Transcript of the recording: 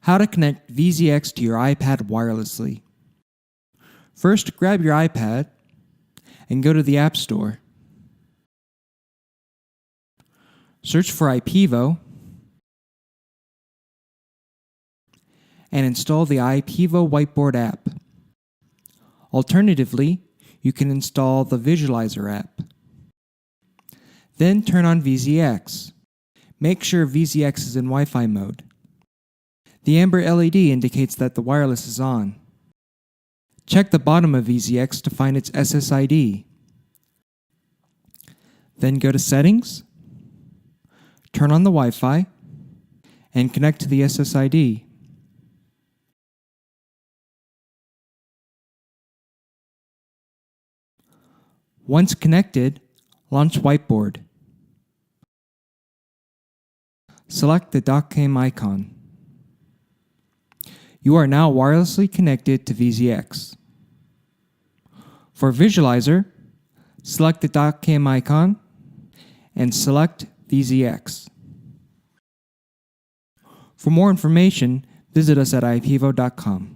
How to connect VZX to your iPad wirelessly. First, grab your iPad and go to the App Store. Search for iPivo and install the iPivo Whiteboard app. Alternatively, you can install the Visualizer app. Then turn on VZX. Make sure VZX is in Wi-Fi mode. The amber LED indicates that the wireless is on. Check the bottom of VZX to find its SSID. Then go to Settings, turn on the Wi-Fi, and connect to the SSID. Once connected, launch Whiteboard. Select the DocCam icon. You are now wirelessly connected to VZX. For Visualizer, select the DocCam icon and select VZX. For more information, visit us at ipivo.com.